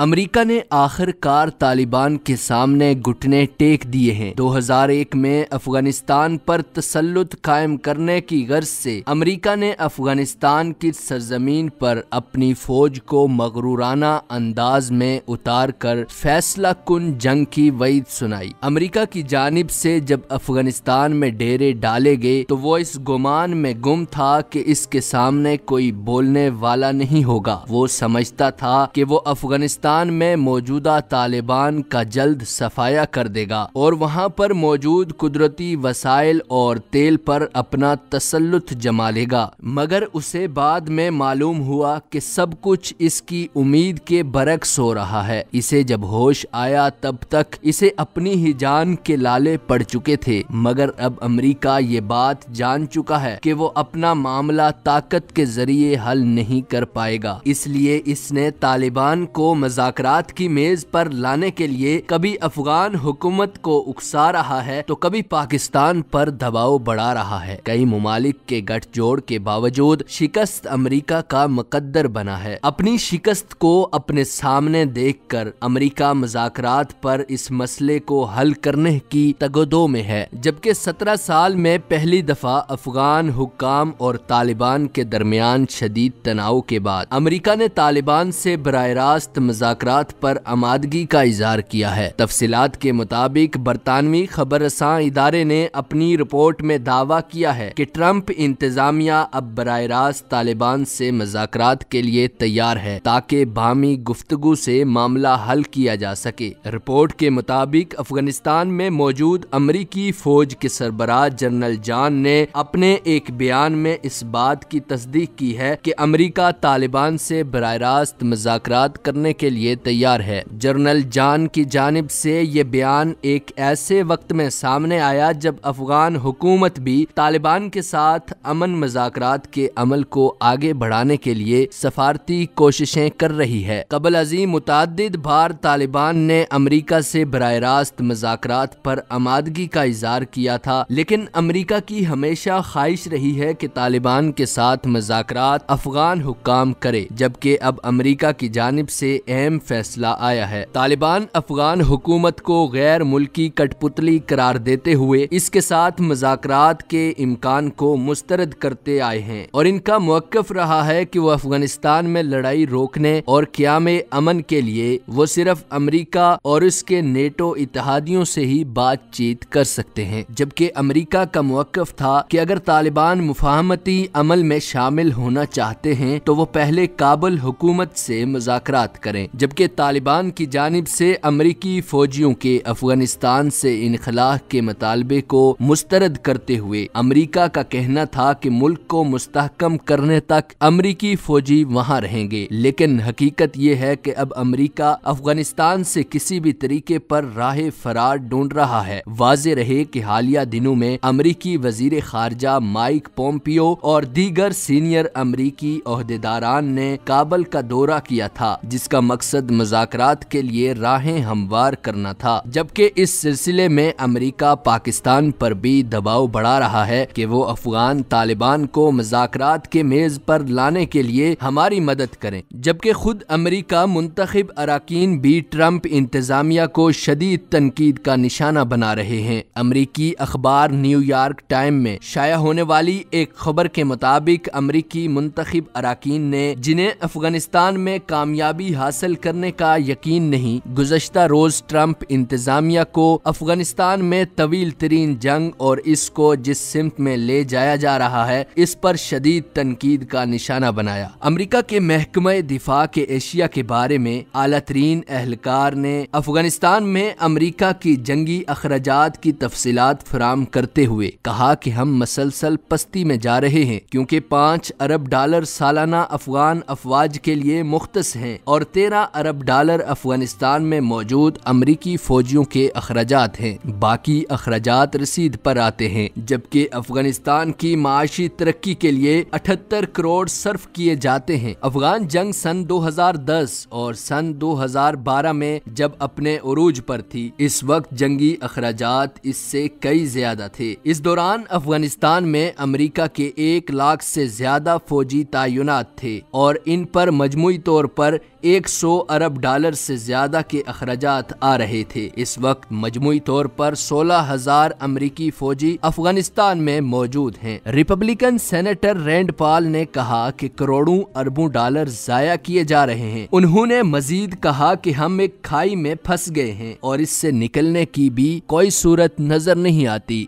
امریکہ نے آخر کار طالبان کے سامنے گھٹنے ٹیک دیے ہیں۔ 2001 میں افغانستان پر تسلط قائم کرنے کی غرض سے امریکہ نے افغانستان کی سرزمین پر اپنی فوج کو مغرورانہ انداز میں اتار کر فیصلہ کن جنگ کی وعید سنائی۔ امریکہ کی جانب سے جب افغانستان میں ڈیرے ڈالے گئے تو وہ اس گمان میں گم تھا کہ اس کے سامنے کوئی بولنے والا نہیں ہوگا۔ وہ سمجھتا تھا کہ وہ افغانستان میں موجودہ طالبان کا جلد صفایا کر دے گا اور وہاں پر موجود قدرتی وسائل اور تیل پر اپنا تسلط جما لے گا، مگر اسے بعد میں معلوم ہوا کہ سب کچھ اس کی امید کے برعکس ہو رہا ہے۔ اسے جب ہوش آیا تب تک اسے اپنی ہی جان کے لالے پڑ چکے تھے، مگر اب امریکہ یہ بات جان چکا ہے کہ وہ اپنا معاملہ طاقت کے ذریعے حل نہیں کر پائے گا، اس لیے اس نے طالبان کو مذاکرات کی میز پر لانے کے لیے کبھی افغان حکومت کو اکسا رہا ہے تو کبھی پاکستان پر دباؤ بڑھا رہا ہے۔ کئی ممالک کے گٹھ جوڑ کے باوجود شکست امریکہ کا مقدر بنا ہے۔ اپنی شکست کو اپنے سامنے دیکھ کر امریکہ مذاکرات پر اس مسئلے کو حل کرنے کی تگودو میں ہے، جبکہ 17 سال میں پہلی دفعہ افغان حکام اور طالبان کے درمیان شدید تناؤ کے بعد امریکہ نے طالبان سے براہ راست مذاکرات پر آمادگی کا اظہار کیا ہے۔ تفصیلات کے مطابق برطانوی خبر رساں ادارے نے اپنی رپورٹ میں دعویٰ کیا ہے کہ ٹرمپ انتظامیہ اب براہ راست طالبان سے مذاکرات کے لیے تیار ہے تاکہ باہمی گفتگو سے معاملہ حل کیا جا سکے۔ رپورٹ کے مطابق افغانستان میں موجود امریکی فوج کے سربراہ جنرل جان نے اپنے ایک بیان میں اس بات کی تصدیق کی ہے کہ امریکہ طالبان سے براہ راست مذاکرات کرنے کے لیے تیار ہے۔ جنرل جان کی جانب سے یہ بیان ایک ایسے وقت میں سامنے آیا جب افغان حکومت بھی طالبان کے ساتھ امن مذاکرات کے عمل کو آگے بڑھانے کے لیے سفارتی کوششیں کر رہی ہے۔ قبل ازیں متعدد بار طالبان نے امریکہ سے براہ راست مذاکرات پر آمادگی کا اظہار کیا تھا، لیکن امریکہ کی ہمیشہ خواہش رہی ہے کہ طالبان کے ساتھ مذاکرات افغان حکام کرے، جبکہ اب امریکہ کی جانب سے اہم فیصلہ آیا ہے۔ طالبان افغان حکومت کو غیر ملکی کٹ پتلی قرار دیتے ہوئے اس کے ساتھ مذاکرات کے امکان کو مسترد کرتے آئے ہیں، اور ان کا موقف رہا ہے کہ وہ افغانستان میں لڑائی روکنے اور قیام امن کے لیے وہ صرف امریکہ اور اس کے نیٹو اتحادیوں سے ہی بات چیت کر سکتے ہیں، جبکہ امریکہ کا موقف تھا کہ اگر طالبان مفاہمتی عمل میں شامل ہونا چاہتے ہیں تو وہ پہلے کابل حکومت سے مذاکرات کریں، جبکہ طالبان کی جانب سے امریکی فوجیوں کے افغانستان سے انخلاء کے مطالبے کو مسترد کرتے ہوئے امریکہ کا کہنا تھا کہ ملک کو مستحکم کرنے تک امریکی فوجی وہاں رہیں گے، لیکن حقیقت یہ ہے کہ اب امریکہ افغانستان سے کسی بھی طریقے پر راہ فرار ڈھونڈ رہا ہے۔ واضح رہے کہ حالیہ دنوں میں امریکی وزیر خارجہ مائک پومپیو اور دیگر سینئر امریکی عہدیداران نے کابل کا دورہ کیا تھا، جس کا مقصد مذاکرات کے لیے راہیں ہموار کرنا تھا، جبکہ اس سلسلے میں امریکہ پاکستان پر بھی دباؤ بڑھا رہا ہے کہ وہ افغان طالبان کو مذاکرات کے میز پر لانے کے لیے ہماری مدد کریں، جبکہ خود امریکہ منتخب اراکین بھی ٹرمپ انتظامیہ کو شدید تنقید کا نشانہ بنا رہے ہیں۔ امریکی اخبار نیو یارک ٹائم میں شائع ہونے والی ایک خبر کے مطابق امریکی منتخب اراکین نے جنہیں افغانستان میں کامیابی حاصل کرنے کا یقین نہیں، گزشتہ روز ٹرمپ انتظامیہ کو افغانستان میں طویل ترین جنگ اور اس کو جس سمت میں لے جایا جا رہا ہے اس پر شدید تنقید کا نشانہ بنایا۔ امریکہ کے محکمہ دفاع کے ایشیا کے بارے میں اعلیٰ ترین اہلکار نے افغانستان میں امریکہ کی جنگی اخراجات کی تفصیلات فراہم کرتے ہوئے کہا کہ ہم مسلسل پستی میں جا رہے ہیں، کیونکہ $5 ارب سالانہ افغان افواج کے لیے مختص ہیں اور $13 ارب افغانستان میں موجود امریکی فوجیوں کے اخراجات ہیں، باقی اخراجات رسید پر آتے ہیں، جبکہ افغانستان کی معاشی ترقی کے لیے 78 کروڑ صرف کیے جاتے ہیں۔ افغان جنگ سن 2010 اور سن 2012 میں جب اپنے عروج پر تھی، اس وقت جنگی اخراجات اس سے کئی زیادہ تھے۔ اس دوران افغانستان میں امریکہ کے 1 لاکھ سے زیادہ فوجی تعینات تھے اور ان پر مجموعی طور پر 100 ارب ڈالر سے زیادہ کے اخراجات آ رہے تھے۔ اس وقت مجموعی طور پر 16,000 امریکی فوجی افغانستان میں موجود ہیں۔ ریپبلکن سینیٹر رینڈ پال نے کہا کہ کروڑوں اربوں ڈالر ضائع کیے جا رہے ہیں۔ انہوں نے مزید کہا کہ ہم ایک کھائی میں پھنس گئے ہیں اور اس سے نکلنے کی بھی کوئی صورت نظر نہیں آتی۔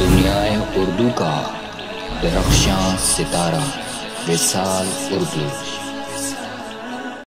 دنیائے اردو کا درخشاں ستارہ وصال اردو۔